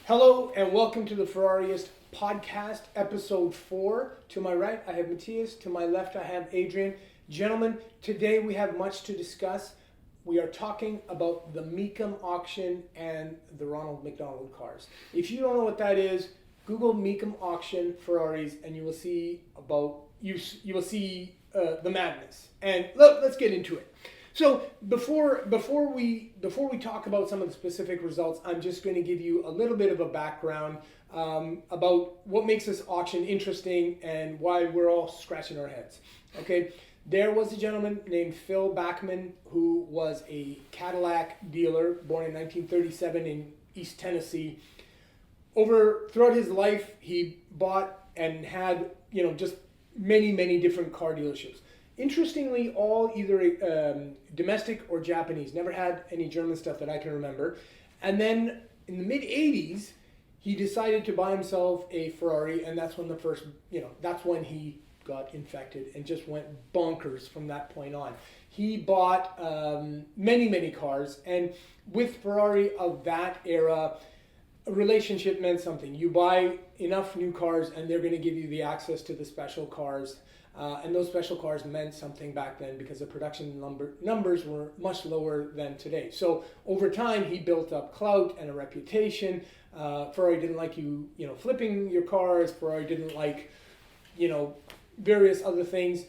Hello and welcome to the Ferrariist podcast, episode 4. To my right, I have Matthias. To my left, I have Adrian. Gentlemen, today we have much to discuss. We are talking about the Mecum auction and the Ronald McDonald cars. If you don't know what that is, Google Mecum auction Ferraris and you will see the madness. And look, let's get into it. So before we talk about some of the specific results, I'm just going to give you a little bit of a background about what makes this auction interesting and why we're all scratching our heads. Okay, there was a gentleman named Phil Bachman who was a Cadillac dealer, born in 1937 in East Tennessee. Throughout his life, he bought and had just many different car dealerships. Interestingly, all either domestic or Japanese. Never had any German stuff that I can remember. And then in the mid-'80s, he decided to buy himself a Ferrari, and that's when that's when he got infected and just went bonkers from that point on. He bought many cars, and with Ferrari of that era, a relationship meant something. You buy enough new cars, and they're going to give you the access to the special cars. And those special cars meant something back then because the production numbers were much lower than today. So over time, he built up clout and a reputation. Ferrari didn't like you flipping your cars. Ferrari didn't like, various other things.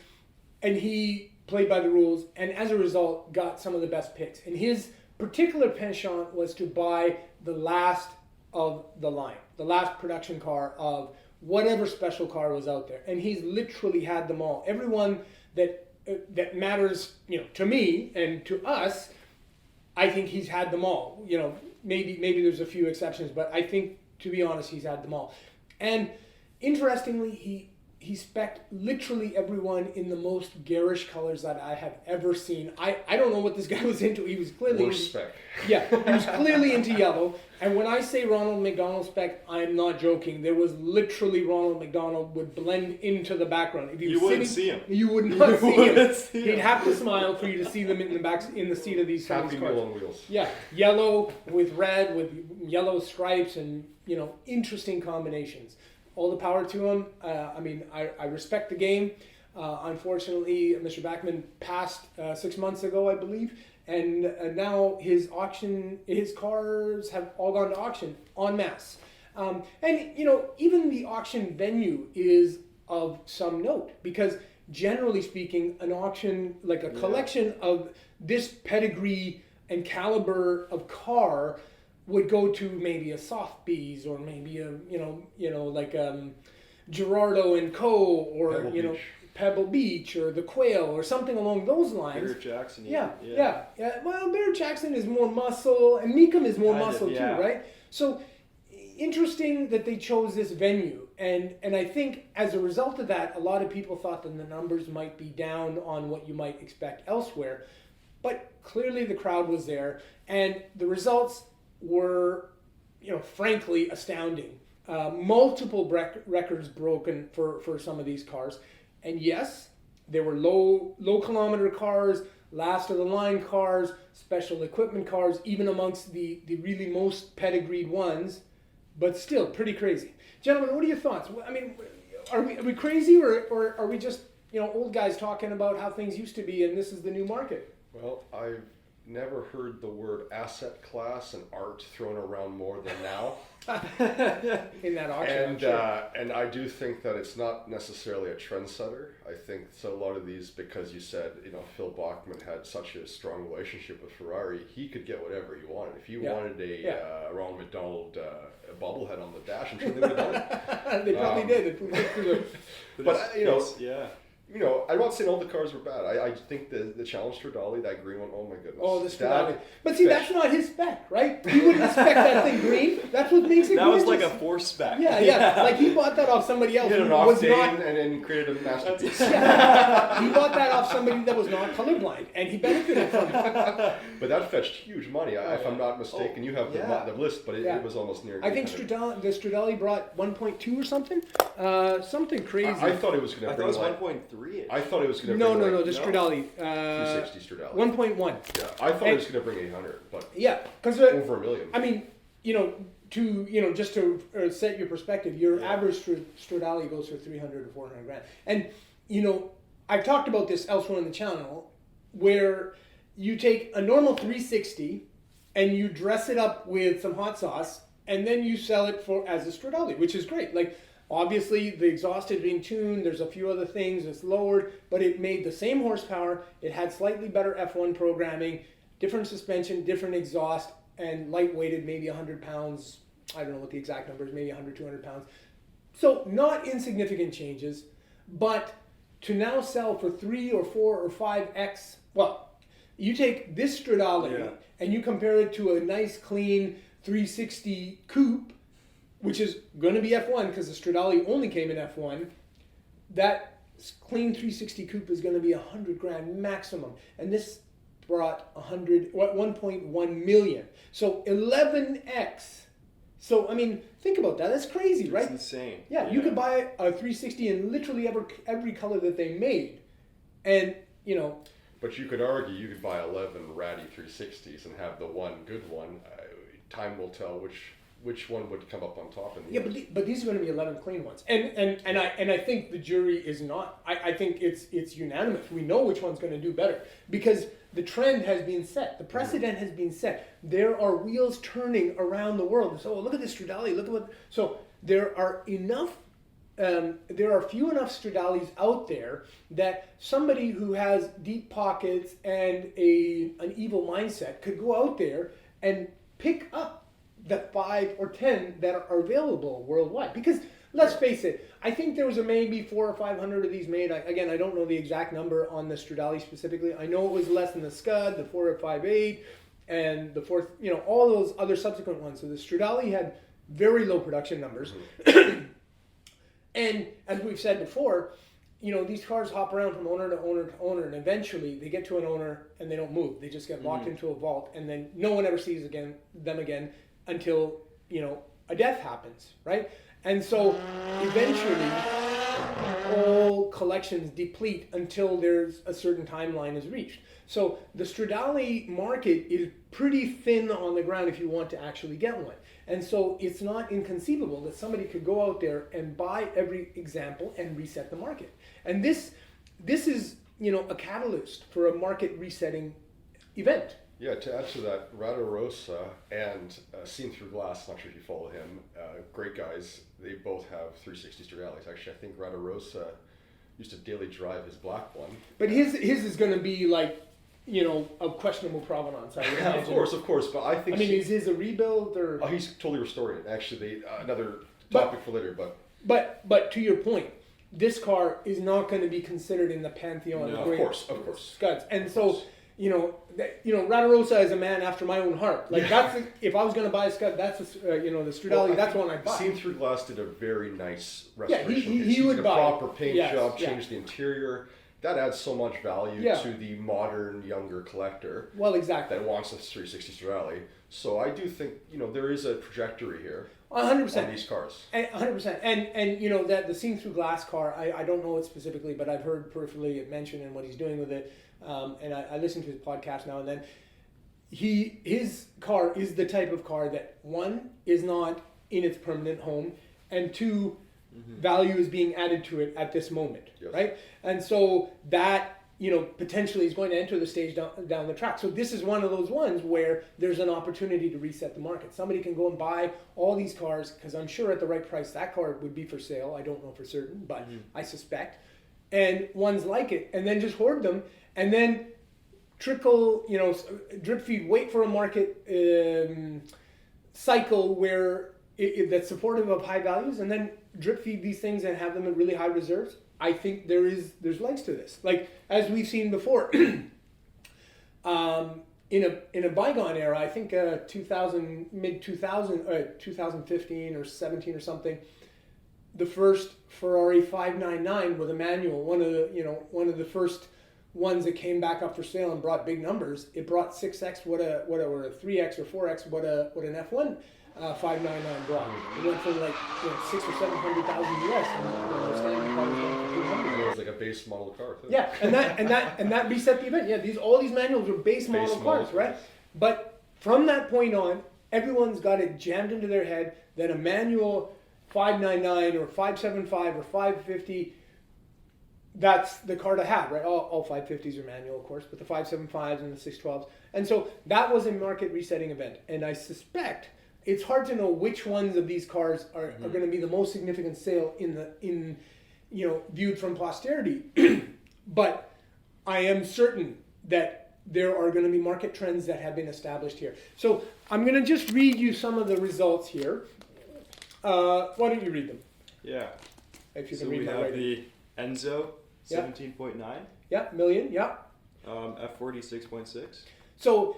And he played by the rules, and as a result, got some of the best picks. And his particular penchant was to buy the last of the line, the last production car of whatever special car was out there, and he's literally had them all. Everyone that matters, to me and to us, I think he's had them all. Maybe there's a few exceptions, but I think, to be honest, he's had them all. And interestingly, he spec'd literally everyone in the most garish colors that I have ever seen. I don't know what this guy was into. He was clearly Worst spec. Yeah, he was clearly into yellow. And when I say Ronald McDonald spec, I'm not joking. There was literally Ronald McDonald would blend into the background. If you wouldn't see him. You would not see him. He'd have to smile for you to see them in the seat of these cars. Happy Meal on Wheels. Yeah, yellow with red with yellow stripes and interesting combinations. All the power to him. I respect the game. Unfortunately, Mr. Bachman passed 6 months ago, I believe, and now his cars have all gone to auction en masse. And even the auction venue is of some note because, generally speaking, an auction like a collection of this pedigree and caliber of car would go to maybe a Sotheby's or maybe a Gerardo and Co. or Pebble Beach or the Quail or something along those lines. Barrett Jackson. Yeah. Well, Barrett Jackson is more muscle, and Mecum is more muscle too, right? So interesting that they chose this venue, and I think as a result of that, a lot of people thought that the numbers might be down on what you might expect elsewhere, but clearly the crowd was there, and the results were, frankly astounding. Multiple records broken for some of these cars. And yes, there were low kilometer cars, last of the line cars, special equipment cars, even amongst the really most pedigreed ones, but still pretty crazy. Gentlemen, what are your thoughts? I mean, are we crazy or are we just, old guys talking about how things used to be and this is the new market? Well, I've never heard the word asset class and art thrown around more than now. In that auction, and sure. And I do think that it's not necessarily a trendsetter. I think so. A lot of these, because you said Phil Bachman had such a strong relationship with Ferrari, he could get whatever he wanted. If you wanted a Ronald McDonald bobblehead on the dash, I'm sure they would have done it. They probably did. I'm not saying all the cars were bad. I think the Challenge Stradale, that green one, oh my goodness. Oh, the Stradale. But see, that's not his spec, right? You wouldn't expect that thing green. That's what makes it That gorgeous. was like a 4 spec. Yeah. Like he bought that off somebody else He who did an was octane not... and then created a masterpiece. He bought that off somebody that was not colorblind, and he benefited from it. But that fetched huge money. If I'm not mistaken, you have the list, but it was almost near. I think the Stradale brought 1.2 or something. Something crazy. I thought it was going to bring. I thought it was 1.3. I thought it was going to. No, the Stradale. 360 Stradale. 1.1. Yeah, I thought it was going to bring 800, but because over $1 million. I mean, just to set your perspective, your average Stradale goes for 300 to 400 grand. And, I've talked about this elsewhere on the channel, where you take a normal 360 and you dress it up with some hot sauce, and then you sell it as a Stradale, which is great. Like, obviously, the exhaust has been tuned. There's a few other things. It's lowered, but it made the same horsepower. It had slightly better F1 programming, different suspension, different exhaust, and lightweighted, maybe 100 pounds. I don't know what the exact number is, maybe 100, 200 pounds. So not insignificant changes, but to now sell for 3 or 4 or 5x, well, you take this Stradale and you compare it to a nice, clean 360 coupe, which is going to be F1 because the Stradale only came in F1. That clean 360 coupe is going to be 100 grand maximum, and this brought 1.1 million. So 11x. So I mean, think about that. That's crazy, right? It's insane. Yeah, you could buy a 360 in literally every color that they made, and But you could argue you could buy 11 ratty 360s and have the one good one. Time will tell which one would come up on top in the end. But these are going to be 11 clean ones, and I think the jury is not. I think it's unanimous. We know which one's going to do better because the trend has been set. The precedent has been set. There are wheels turning around the world. So look at this Stradale. Look at what. So there are enough. There are few enough Stradales out there that somebody who has deep pockets and an evil mindset could go out there and pick up the 5 or 10 that are available worldwide. Because let's face it, I think there was maybe 400 or 500 of these made. I don't know the exact number on the Stradale specifically. I know it was less than the Scud, the 458, and the fourth. All those other subsequent ones. So the Stradale had very low production numbers. And as we've said before, these cars hop around from owner to owner to owner, and eventually they get to an owner and they don't move. They just get locked into a vault, and then no one ever sees them again until a death happens, right? And so eventually all collections deplete until there's a certain timeline is reached. So the Stradale market is pretty thin on the ground if you want to actually get one. And so it's not inconceivable that somebody could go out there and buy every example and reset the market. And this is, a catalyst for a market resetting event. Yeah, to add to that, Rosa and Seen Through Glass, not sure if you follow him, great guys. They both have 360 Stradales. Actually, I think Rosa used to daily drive his black one. But his is going to be like, of questionable provenance. I would imagine. Of course. But I think. Is his a rebuild or? Oh, he's totally restoring it. Actually, another topic for later. But to your point, this car is not going to be considered in the pantheon of great Scuds, and so. Rosa is a man after my own heart. Like that's if I was going to buy a Scud, that's the Stradale. That's one I'd buy. Seen Through Glass did a very nice restoration. Yeah, he would did a buy proper paint job, yeah. changed the interior. That adds so much value to the modern younger collector. Well, exactly. That wants a 360 Stradale. So I do think there is a trajectory here. 100% on these cars. 100%. And that the Seen Through Glass car, I don't know it specifically, but I've heard peripherally it mentioned and what he's doing with it. And I listen to his podcast now and then. His car is the type of car that, one, is not in its permanent home, and two, value is being added to it at this moment, right? And so that, potentially is going to enter the stage down the track. So this is one of those ones where there's an opportunity to reset the market. Somebody can go and buy all these cars, because I'm sure at the right price that car would be for sale. I don't know for certain, but I suspect. And ones like it, and then just hoard them, and then trickle, drip feed, wait for a market cycle where that's supportive of high values, and then drip feed these things and have them at really high reserves. I think there's legs to this. Like as we've seen before, in a bygone era, I think 2015 or 17 or something, the first Ferrari 599 with a manual, one of the first ones that came back up for sale and brought big numbers. It brought 6x what a 3x or 4x what an F1 599 brought. It went from like 600,000 or 700,000 US, and standard car was going for 200. It was like a base model car too. Yeah, and that reset the event. Yeah, all these manuals were base model cars, right? But from that point on, everyone's got it jammed into their head that a manual 599 or 575 or 550, that's the car to have, right? All 550s are manual, of course, but the 575s and the 612s. And so that was a market resetting event. And I suspect it's hard to know which ones of these cars are going to be the most significant sale in viewed from posterity. But I am certain that there are going to be market trends that have been established here. So I'm going to just read you some of the results here. Why don't you read them? Yeah. If you So can read we my have writing. the Enzo Yeah. 17.9, Yeah, million, yeah. F40 6.6. So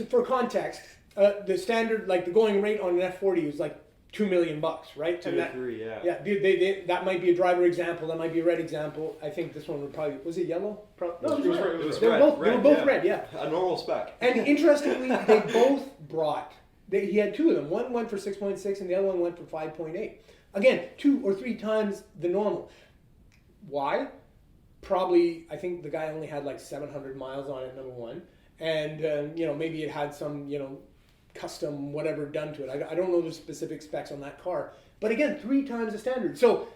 for context, the standard, like the going rate on an F40 is like $2 million, right? 2 And to that, 3, yeah. yeah, that might be a driver example. That might be a red example. I think this one would probably, was it yellow? No, it was red. It was They were red, both, they were red, both yeah. red, yeah. A normal spec. And interestingly, they both brought, he had two of them. One went for 6.6 and the other one went for 5.8. Again, 2 or 3 times the normal. Why? Probably, I think the guy only had like 700 miles on it, number one. And, maybe it had some, custom whatever done to it. I don't know the specific specs on that car. But again, 3 times the standard. So,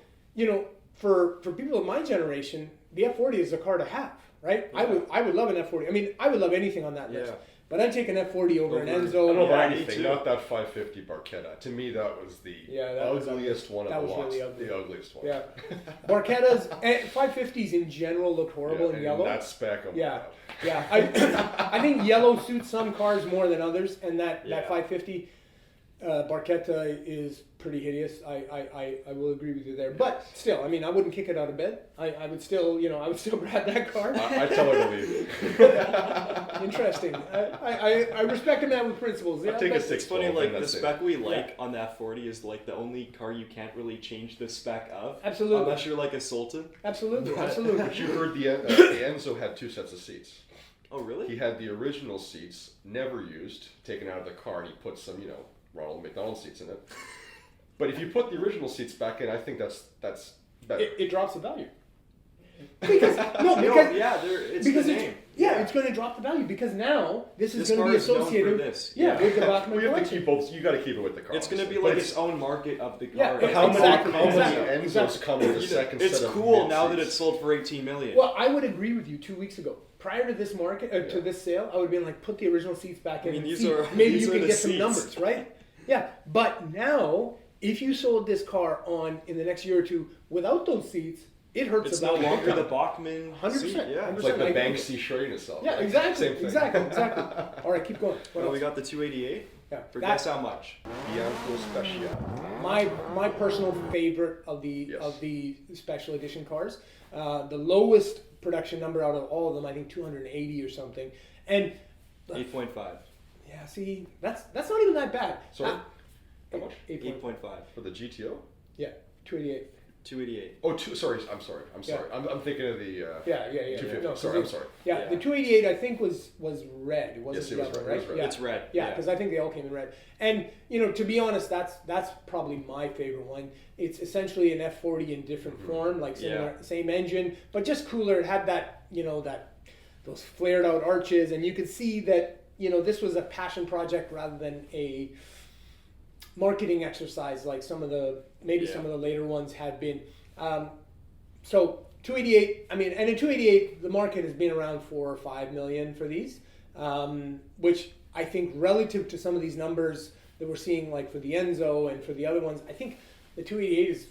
for people of my generation, the F40 is a car to have, right? Yeah. I would love an F40. I mean, I would love anything on that list. Yeah. But I'd take an F40 over an I don't Enzo. know Yeah, about me anything, too. not that 550 Barchetta. To me, that was the That was ugliest one That of the was lots. really ugly. The ugliest one. Yeah. Barchettas, and 550s in general look horrible in and yellow. that spec, oh my Yeah. God. Yeah, I think yellow suits some cars more than others, and that Yeah. 550 Barchetta is pretty hideous. I will agree with you there. But still, I mean, I wouldn't kick it out of bed. I would still, I would still grab that car. I tell her to leave. Interesting. I respect a man with principles. I'll take a but- 612. It's funny, and like the that's it. spec we like on the F40 is like the only car you can't really change the spec of. Absolutely. Unless you're like a Sultan. Absolutely, But absolutely. you heard the Enzo had 2 sets of seats. Oh, really? He had the original seats, never used, taken out of the car, and he put some, Ronald McDonald seats in it. But if you put the original seats back in, I think that's better. It drops the value. No, yeah, it's because the it's, name. it's going to drop the value because now this is This going to car be is known for associated this. with the Bachman We have to collection. keep both. You got to keep it with the car. It's going to be obviously. like But its own market of the car. Yeah, But how Exactly, many exactly, Enzos exactly. come with the second It's set of cool mid now that seats? it's sold for 18 million. Well, I would agree with you 2 weeks ago. Prior to this market, to Yeah. this sale, I would have been like, put the original seats back in. I mean, and these see. are- maybe these you are could the get some seats. numbers, right? Yeah, but now if you sold this car in the next year or two without those seats, it hurts it's the no value. longer the Bachman 100%, seat. Yeah. 100%. It's like the I- Banksy showing itself. Yeah, right? exactly, Same thing. exactly. All right, keep going. What Well, else? we got the 288 Yeah, for that- guess how much? Bianco Speciale. my personal favorite of the special edition cars. The lowest production number out of all of them, I think 280 or something. And 8.5. yeah, see, that's not even that bad. Sorry? How much? 8.5. For the GTO? Yeah, 288. 288. Oh, sorry. I'm sorry. Yeah. I'm thinking of the. Yeah. 250. No, sorry, I'm sorry. Yeah, the 288 I think was red. It wasn't Yes, it was yellow, red. It right? was red. Yeah. It's red. Yeah, because I think they all came in red. And to be honest, that's probably my favorite one. It's essentially an F40 in different form, like similar, same engine, but just cooler. It had that those flared out arches, and you could see that this was a passion project rather than a marketing exercise like some of the later ones had been. So 288. I mean, and in 288, the market has been around 4 or 5 million for these, which I think relative to some of these numbers that we're seeing, like for the Enzo and for the other ones, I think the 288 is.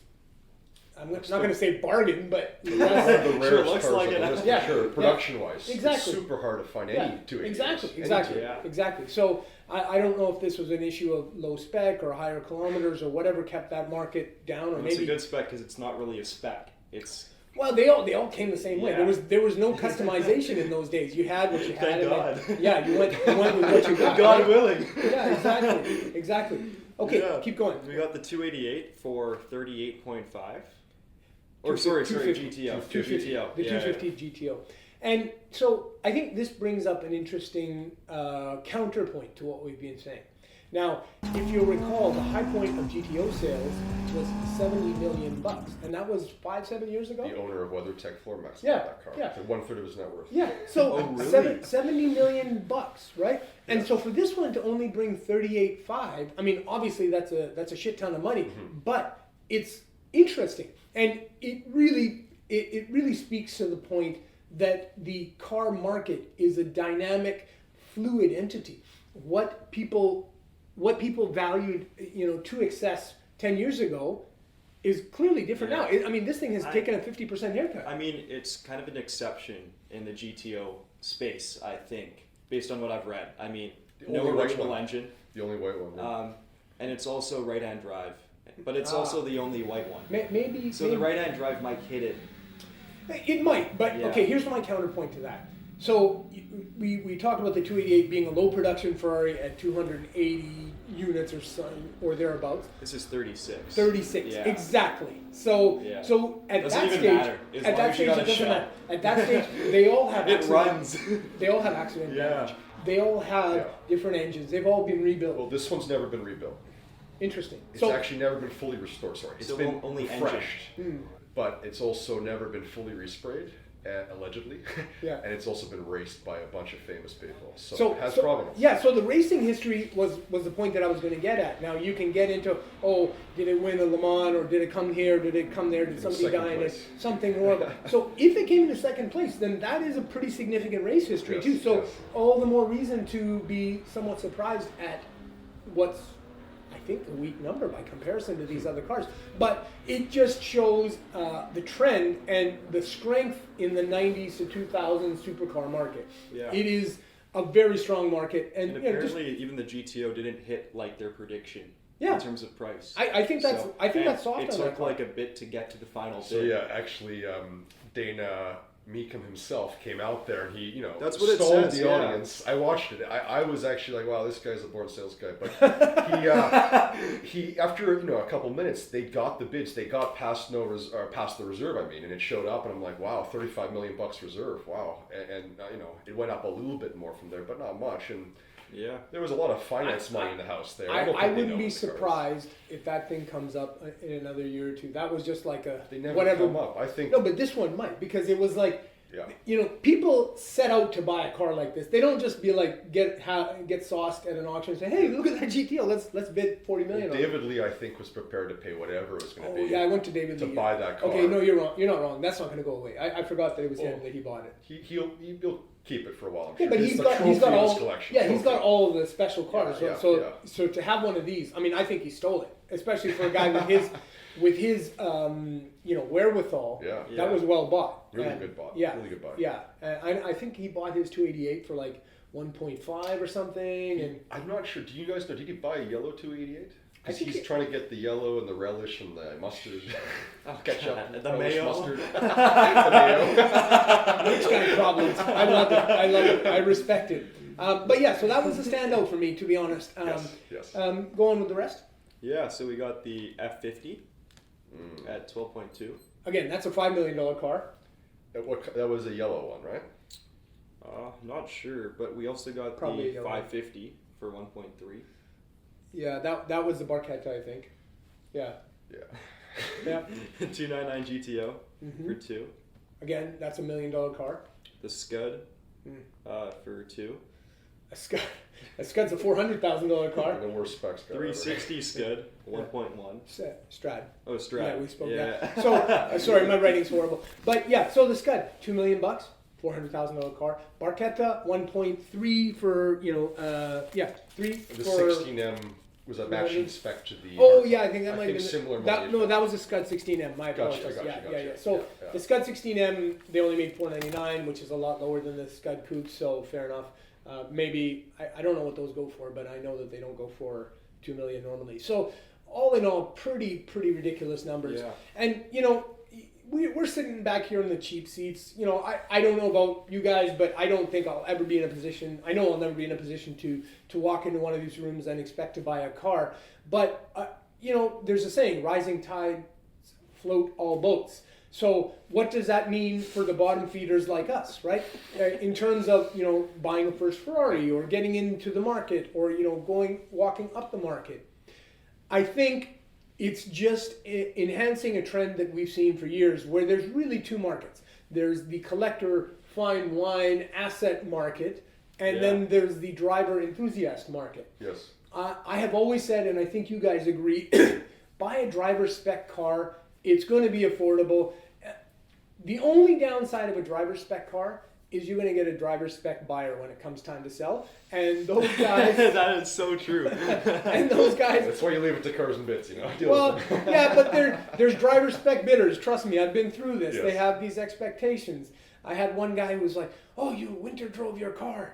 I'm not going to say bargain, but One of the Sure, rarest looks cars like on the it. list, Yeah, for sure. yeah. Production-wise, Exactly. it's super hard to find yeah, any 288s. exactly, Yeah. exactly. So I don't know if this was an issue of low spec or higher kilometers or whatever kept that market down, or And it's maybe a good spec because it's not really a spec. It's well, they all came the same way. Yeah. There was no customization in those days. You had what you had. Thank and God. then- yeah, you went with what you got. God right? willing. Yeah, exactly. Okay, Yeah. keep going. We got the 288 for 38.5. Or 250. GTO. 250, GTO. the Yeah, 250 GTO. And so I think this brings up an interesting counterpoint to what we've been saying. Now, if you'll recall, the high point of GTO sales was $70 million, and that was 5-7 years ago. The owner of WeatherTech floor mats Yeah, bought that car. yeah. So 1/3 of his net worth. Yeah, so Oh, really? $70 million, right? And Yeah. so for this one to only bring 38.5, I mean, obviously that's a shit ton of money, but it's interesting, and it really speaks to the point that the car market is a dynamic, fluid entity. What people valued, to excess 10 years ago is clearly different now. I mean, this thing has taken a 50% haircut. I mean, it's kind of an exception in the GTO space, I think, based on what I've read. I mean, The no only white original one. engine, The only white one. Yeah. and it's also right-hand drive, but it's also the only white one. Maybe So the right-hand drive might hit it. It might, but Yeah. okay, here's my counterpoint to that. So we talked about the 288 being a low production Ferrari at 280 units or thereabouts. This is 36. 36, Yeah. exactly. So Yeah. so at Doesn't that even stage, matter. As at long that as you stage got it a doesn't shell. matter. At that stage, they all have It accident. runs. They all have accident Yeah. damage. They all have Yeah. different engines. They've all been rebuilt. Well, this one's never been rebuilt. Interesting. It's So actually never been fully restored. Sorry, it's So been only refreshed, Hmm. but it's also never been fully resprayed, allegedly. Yeah. And it's also been raced by a bunch of famous people, so, So, it has so- provenance. yeah, so the racing history was the point that I was going to get at. Now you can get into, did it win a Le Mans, or did it come here, did it come there, did somebody second die in it, place. something horrible. So if it came into second place, then that is a pretty significant race history Yes, too. So yes. all the more reason to be somewhat surprised at what's, I think, a weak number by comparison to these other cars. But it just shows the trend and the strength in the 90s to 2000s supercar market. Yeah. It is a very strong market, and And you know, just apparently, even the GTO didn't hit like their prediction Yeah. in terms of price. I think that's So- I think and that's soft It on that took car. like a bit to get to the final So bid. yeah, actually, Dana Mecum himself came out there and he, That's what it stalled says, the yeah. audience. I watched it. I was actually like, wow, this guy's a born sales guy. But he after a couple minutes, they got the bids. They got past past the reserve. I mean, and it showed up, and I'm like, wow, $35 million reserve. Wow, and it went up a little bit more from there, but not much. And Yeah. there was a lot of finance money in the house there. I don't think they wouldn't know be what the car is. surprised if that thing comes up in another year or two. That was just like a They never whatever. come up. I think. No, but this one might, because it was like, Yeah. people set out to buy a car like this. They don't just be like get sauced at an auction and say, hey, look at that GTO, let's bid $40 million on it. David Lee, I think, was prepared to pay whatever it was going to Oh be yeah, I went to David to Lee. buy that car. Okay, no, you're wrong. You're not wrong. That's not going to go away. I forgot that it was him Oh. that he bought it. He'll keep it for a while. I'm Yeah, sure. but It's he's the got trophy of his all. collection. Yeah, he's got Trophy. all of the special cars. Yeah, so yeah. so to have one of these, I mean, I think he stole it, especially for a guy with his wherewithal. Yeah. That was well bought. Really And- good buy. Yeah, Really good buy. Yeah, I think he bought his 288 for like 1.5 or something, and I'm not sure. Do you guys know? Did he buy a yellow 288? I Because think he's trying to get the yellow and the relish and the mustard. Ketchup. The relish mayo. Mustard. The mayo. which kind of problems. I love it. I respect it. But yeah, so that was a standout for me, to be honest. Yes. Go on with the rest. Yeah, so we got the F50 at 12.2. Again, that's a $5 million car. That was a yellow one, right? Not sure, but we also got Probably a the yellow. 550 for 1.3. Yeah, that was the Barchetta, I think. Yeah. Yeah. Yeah. 299 GTO for 2. Again, that's $1 million car. The Scud Mm. for 2. A Scud's a $400,000 car. And the worst specs guy. 360 Scud 1.1. Strad. Oh, Strat. Yeah, we spoke. Yeah. Yeah. So sorry, my writing's horrible. But yeah, so the Scud, $2 million, $400,000 car. Barchetta, 1.3 for 3 The for. 16M was a matching spec to the. Oh yeah, I think that I might think have been similar that. money No, effect. that was a Scud 16M. My Gotcha, apologies. gotcha. Yeah. So Yeah. the Scud 16M, they only made $499, which is a lot lower than the Scud Coupe. So fair enough. Maybe I don't know what those go for, but I know that they don't go for $2 million normally. So all in all, pretty ridiculous numbers. Yeah. And we're sitting back here in the cheap seats. I don't know about you guys, but I don't think I'll ever be in a position. I know I'll never be in a position to walk into one of these rooms and expect to buy a car. But there's a saying: rising tide float all boats. So what does that mean for the bottom feeders like us, right? In terms of, buying a first Ferrari or getting into the market or, walking up the market. I think it's just enhancing a trend that we've seen for years where there's really two markets. There's the collector fine wine asset market, and then there's the driver enthusiast market. Yes. I have always said, and I think you guys agree, buy a driver spec car. It's going to be affordable. The only downside of a driver spec car is you're going to get a driver spec buyer when it comes time to sell. And those guys... That is so true. And those guys... That's why you leave it to Cars and Bits, Deal Well, with them. yeah, but there's driver spec bidders. Trust me, I've been through this. Yes. They have these expectations. I had one guy who was like, "Oh, you winter drove your car."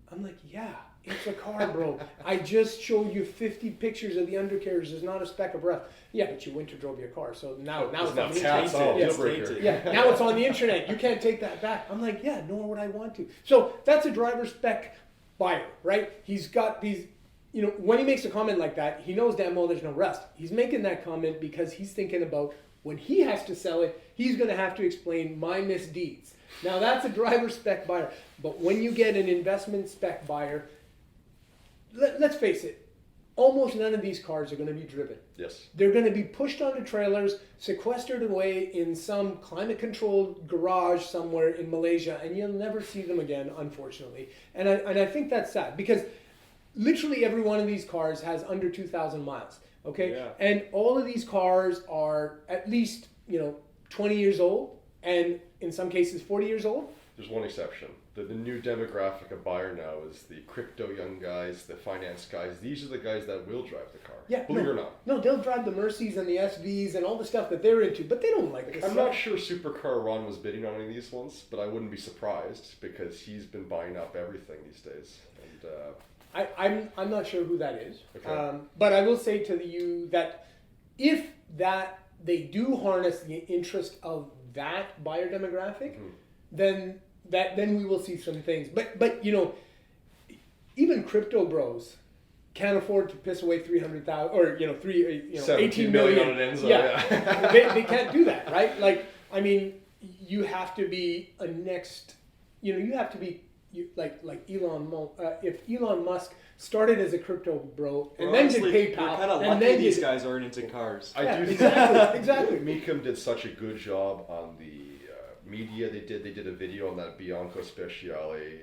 I'm like, "Yeah, it's a car, bro. I just showed you 50 pictures of the undercarriage. There's not a speck of breath." "Yeah, but you winter drove your car, so now it's on the internet." Deal breaker. Yeah, now it's on the internet. You can't take that back. I'm like, "Yeah, nor would I want to." So that's a driver spec buyer, right? He's got these, when he makes a comment like that, he knows damn well there's no rest. He's making that comment because he's thinking about when he has to sell it, he's going to have to explain my misdeeds. Now that's a driver spec buyer. But when you get an investment spec buyer, let's face it, almost none of these cars are going to be driven. Yes. They're going to be pushed onto trailers, sequestered away in some climate-controlled garage somewhere in Malaysia, and you'll never see them again, unfortunately. And I think that's sad, because literally every one of these cars has under 2,000 miles, okay? Yeah. And all of these cars are at least, 20 years old, and in some cases 40 years old. There's one exception. The new demographic of buyer now is the crypto young guys, the finance guys. These are the guys that will drive the car. Yeah, Believe it or not. No, they'll drive the Mercedes and the SVs and all the stuff that they're into, but they don't like this I'm stuff. not sure Supercar Ron was bidding on any of these ones, but I wouldn't be surprised because he's been buying up everything these days. And I'm not sure who that is. Okay. But I will say to you that if they do harness the interest of that buyer demographic, then we will see some things. But even crypto bros can't afford to piss away 300,000 or 18 million on an Enzo. Yeah, they can't do that, right? Like, I mean, you have to be a next. You have to be like Elon Musk. If Elon Musk started as a crypto bro and then Honestly, did PayPal, we're kind of and lucky then these did, guys aren't into cars. I do think exactly. Mecum did such a good job on the media they did a video on that Bianco Speciale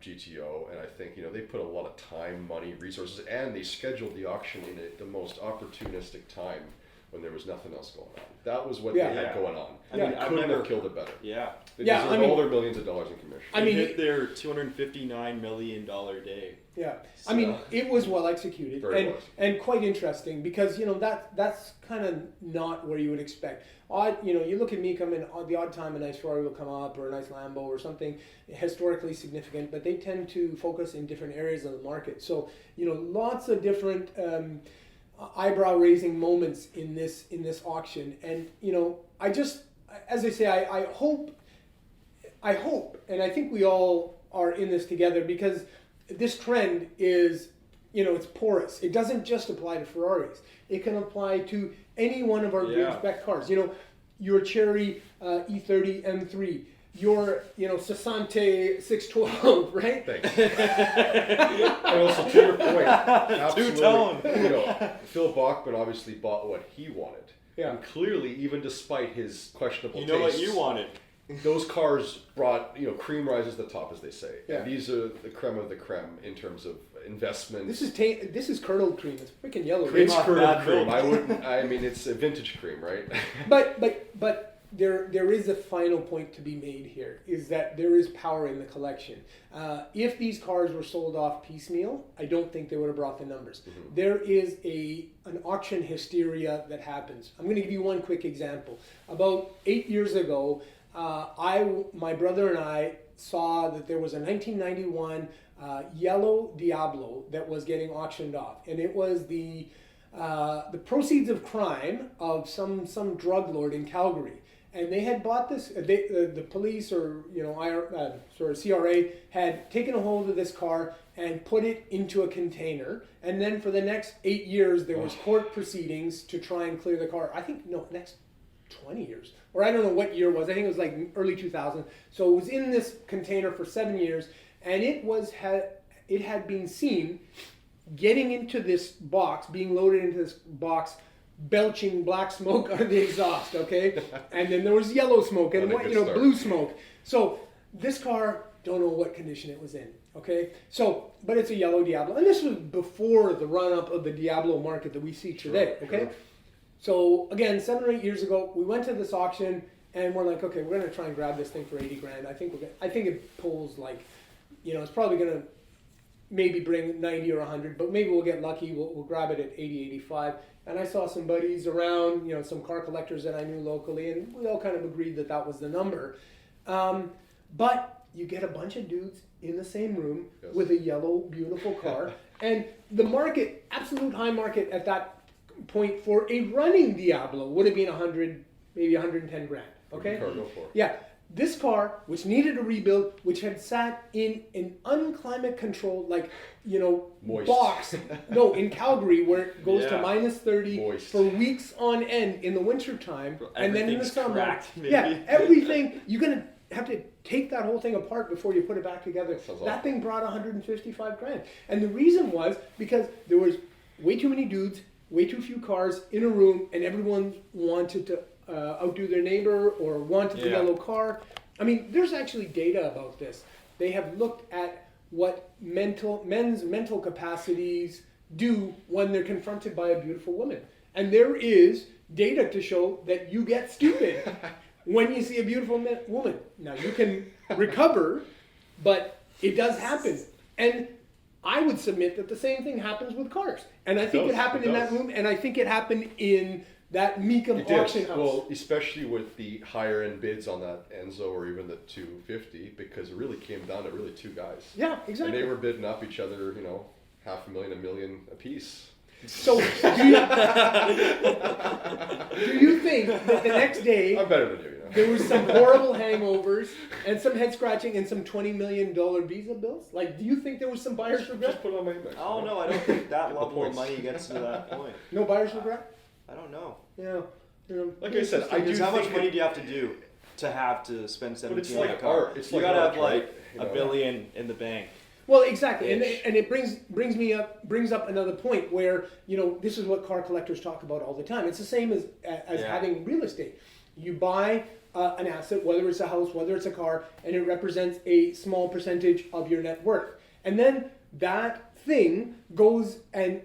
GTO, and I think they put a lot of time, money, resources, and they scheduled the auction in the most opportunistic time when there was nothing else going on. That was what they had going on. I mean, They I've couldn't never- have killed it better. Yeah. They Yeah, deserve I mean- all their millions of dollars in commission. I They mean, hit their $259 million day. Yeah, So- I mean, it was well executed Very well. and quite interesting because that's kind of not where you would expect. You look at Mecum and the odd time a nice Ferrari will come up or a nice Lambo or something historically significant, but they tend to focus in different areas of the market. So lots of different eyebrow raising moments in this auction, and I just, as I say, I hope, and I think we all are in this together because this trend is, it's porous. It doesn't just apply to Ferraris. It can apply to any one of our big spec cars. Your Cherry E30 M3, your Sassante 612, right? Thanks. And also to your point, absolutely. Two-tone. Phil Bachman obviously bought what he wanted. Yeah. And clearly, even despite his questionable You know what tastes, you wanted. those cars brought, cream rises to the top, as they say. Yeah. And these are the creme of the creme in terms of investment. This is curdled cream. It's freaking yellow. Cream It's off curdled bad cream. milk. It's a vintage cream, right? But there is a final point to be made here, is that there is power in the collection. If these cars were sold off piecemeal, I don't think they would have brought the numbers. Mm-hmm. There is an auction hysteria that happens. I'm going to give you one quick example. About 8 years ago, my brother and I saw that there was a 1991 yellow Diablo that was getting auctioned off, and it was the proceeds of crime of some drug lord in Calgary. And they had bought this. The police or CRA had taken a hold of this car and put it into a container. And then for the next 8 years, there was court proceedings to try and clear the car. I think next 20 years, or I don't know what year it was. I think it was like early 2000. So it was in this container for 7 years, and it had been seen getting into this box, being loaded into this box, belching black smoke out of the exhaust, okay? And then there was yellow smoke and blue smoke. So this car, don't know what condition it was in, okay? So, but it's a yellow Diablo. And this was before the run-up of the Diablo market that we see today, okay? Sure. So again, 7 or 8 years ago, we went to this auction and we're like, okay, we're gonna try and grab this thing for 80 grand. I think it pulls like, it's probably gonna maybe bring 90 or 100, but maybe we'll get lucky. We'll grab it at 80, 85. And I saw some buddies around, some car collectors that I knew locally, and we all kind of agreed that was the number. But you get a bunch of dudes in the same room with a yellow, beautiful car, and the market, absolute high market at that point for a running Diablo would have been 100, maybe 110 grand. Okay? Yeah. This car, which needed a rebuild, which had sat in an unclimate controlled, moist box, in Calgary, where it goes to minus 30 moist for weeks on end in the wintertime, and then in the summer, everything, you're gonna have to take that whole thing apart before you put it back together. That thing brought 155 grand, and the reason was because there was way too many dudes, way too few cars in a room, and everyone wanted to outdo their neighbor or wanted the yellow car. I mean, there's actually data about this. They have looked at what men's mental capacities do when they're confronted by a beautiful woman. And there is data to show that you get stupid when you see a beautiful woman. Now, you can recover, but it does happen. And I would submit that the same thing happens with cars. And I think it happened in that room, and I think it happened in that Mecum auction house. Well, especially with the higher end bids on that Enzo or even the 250, because it really came down to really two guys. Yeah, exactly. And they were bidding up each other, $500,000, $1 million a piece. So, do you think that the next day I'm better than you, there was some horrible hangovers and some head scratching and some $20 million Visa bills? Like, do you think there was some buyer's regret? Just put it on my index. Oh no, I don't think that level of money gets to that point. No buyer's regret? I don't know. Yeah. Like I said, how much money do you have to do to spend 17 on a car? Art. It's you like gotta art, have like $1 billion in the bank. Well, exactly, and it brings up another point where this is what car collectors talk about all the time. It's the same as having real estate. You buy an asset, whether it's a house, whether it's a car, and it represents a small percentage of your net worth, and then that thing goes and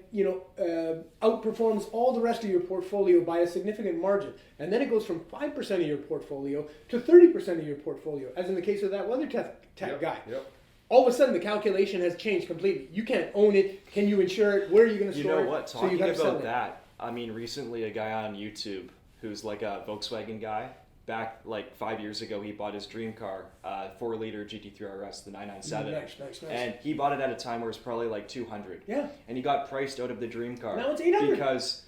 outperforms all the rest of your portfolio by a significant margin, and then it goes from 5% of your portfolio to 30% of your portfolio, as in the case of that WeatherTech guy. Yep. All of a sudden, the calculation has changed completely. You can't own it. Can you insure it? Where are you going to store it? You know what? Talking about that, I mean, recently a guy on YouTube who's like a Volkswagen guy, back like 5 years ago, he bought his dream car, 4-liter GT3 RS, the 997. Nice. And he bought it at a time where it's probably like 200. Yeah. And he got priced out of the dream car. Now it's 800. Because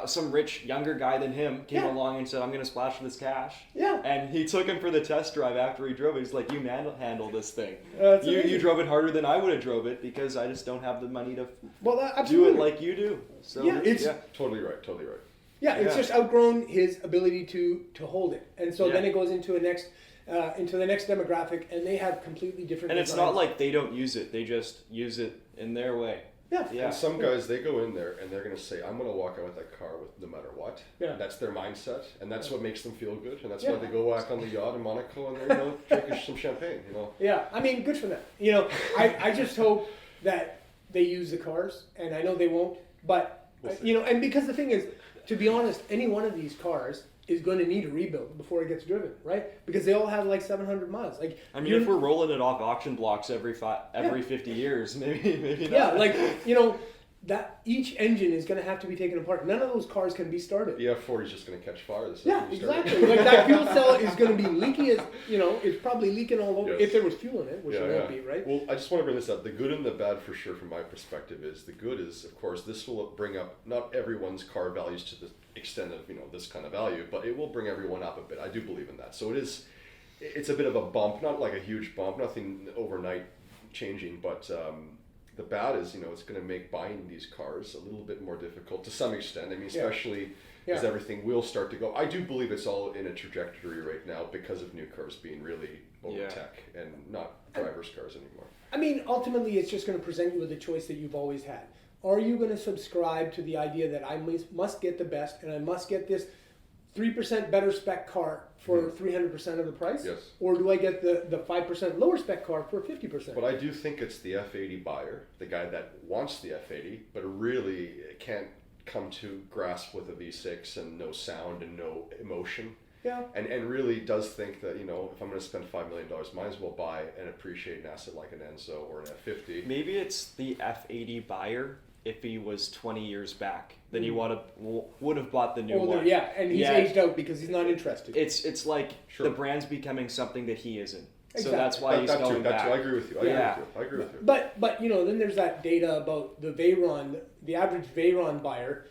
some rich younger guy than him came along and said, I'm going to splash this cash. Yeah. And he took him for the test drive after he drove it. He's like, you manhandle this thing. You drove it harder than I would have drove it because I just don't have the money to do it like you do. So it's totally right. Yeah, it's just outgrown his ability to hold it, and so then it goes into the next demographic, and they have completely different. And designs. It's not like they don't use it; they just use it in their way. Yeah. And some guys, they go in there and they're going to say, I'm going to walk out with that car with no matter what. Yeah. That's their mindset, and that's what makes them feel good, and that's why they go back on the yacht in Monaco and they're drinking some champagne. Yeah, I mean, good for them. I just hope that they use the cars, and I know they won't, but and because the thing is, to be honest, any one of these cars is going to need a rebuild before it gets driven, right? Because they all have like 700 miles. Like, I mean, if we're rolling it off auction blocks every 50 years, maybe not. Yeah, like that each engine is going to have to be taken apart. None of those cars can be started. The F40 is just going to catch fire. Exactly. Like that fuel cell is going to be leaky as it's probably leaking all over. If there was fuel in it, which there won't be, right? Well, I just want to bring this up. The good and the bad, for sure, from my perspective, is the good is, of course, this will bring up not everyone's car values to the extent of this kind of value, but it will bring everyone up a bit. I do believe in that. So it's a bit of a bump, not like a huge bump, nothing overnight changing, but. The bad is, it's going to make buying these cars a little bit more difficult to some extent. I mean, especially Yeah. is everything will start to go. I do believe it's all in a trajectory right now because of new cars being really over Yeah. tech and not drivers' cars anymore. I mean, ultimately, it's just going to present you with a choice that you've always had. Are you going to subscribe to the idea that I must get the best and I must get this 3% better spec car for 300% of the price? Yes. Or do I get the 5% lower spec car for 50%? But I do think it's the F80 buyer, the guy that wants the F80, but really can't come to grasp with a V6 and no sound and no emotion. Yeah. And really does think that, you know, if I'm going to spend $5 million, might as well buy and appreciate an asset like an Enzo or an F50. Maybe it's the F80 buyer if he was 20 years back. Then he would have bought the new Older, one. yeah, and he's aged out because he's not interested. It's like Sure. the brand's becoming something that he isn't. Exactly. So that's why he's going back. I agree with you. I agree with you. But you know, then there's that data about the Veyron, the average Veyron buyer.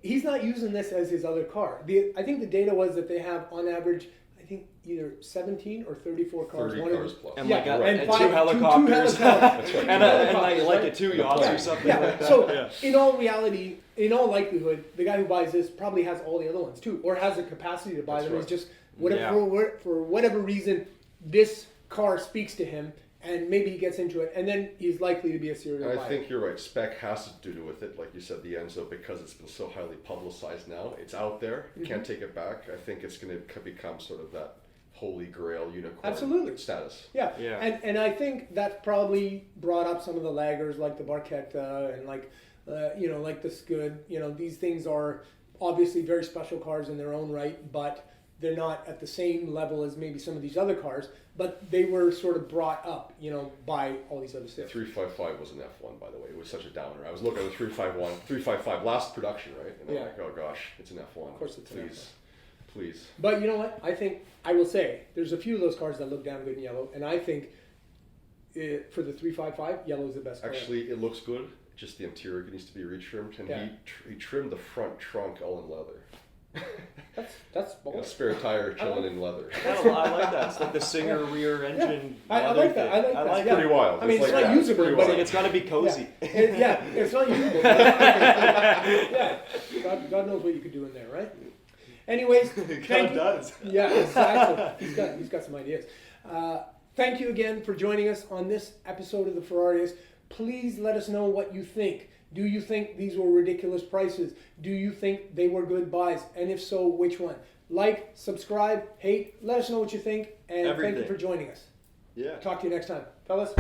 He's not using this as his other car. I think the data was that they have on average, I think either 17 or 34 cars. 30 One of cars them- plus. And Yeah, like and and five- two two helicopters. That's right. and like right? two yachts Yeah. or something Yeah. like that. So Yeah. in all reality, in all likelihood, the guy who buys this probably has all the other ones too, or has the capacity to buy That's them. right. It's just whatever Yeah. for whatever reason, this car speaks to him, and maybe he gets into it, and then he's likely to be a serial And buyer. I think you're right. Spec has to do with it, like you said, the Enzo, because it's been so highly publicized now. It's out there. You can't take it back. I think it's going to become sort of that holy grail unicorn Absolutely. status. Yeah, Yeah. And I think that's probably brought up some of the laggers like the Barchetta and like like the Scud. You know, these things are obviously very special cars in their own right, but they're not at the same level as maybe some of these other cars. But they were sort of brought up, by all these other The stuff. 355 was an F1, by the way. It was such a downer. I was looking at the 355 last production, right? And I'm like, oh gosh, it's an F1. Of course it's an Please. But you know what? I think I will say there's a few of those cars that look damn good in yellow, and I think for the 355, yellow is the best color. Actually, it looks good. Just the interior needs to be retrimmed, and Yeah. he trimmed the front trunk all in leather. That's bold. A spare tire chilling in leather. I like that. It's like the Singer rear engine. I leather like that. thing. I like that. Yeah. Pretty wild. I mean, it's like not that. usable, Pretty but It's wild. like it's got to be cozy. Yeah, it's not usable. Yeah, God knows what you could do in there, right? Anyways, thank you. does. Yeah, exactly. He's got some ideas. Thank you again for joining us on this episode of the Ferraris. Please let us know what you think. Do you think these were ridiculous prices? Do you think they were good buys? And if so, which one? Like, subscribe, hate, let us know what you think, and thank you Everything. for joining us. Yeah. Talk to you next time. Fellas.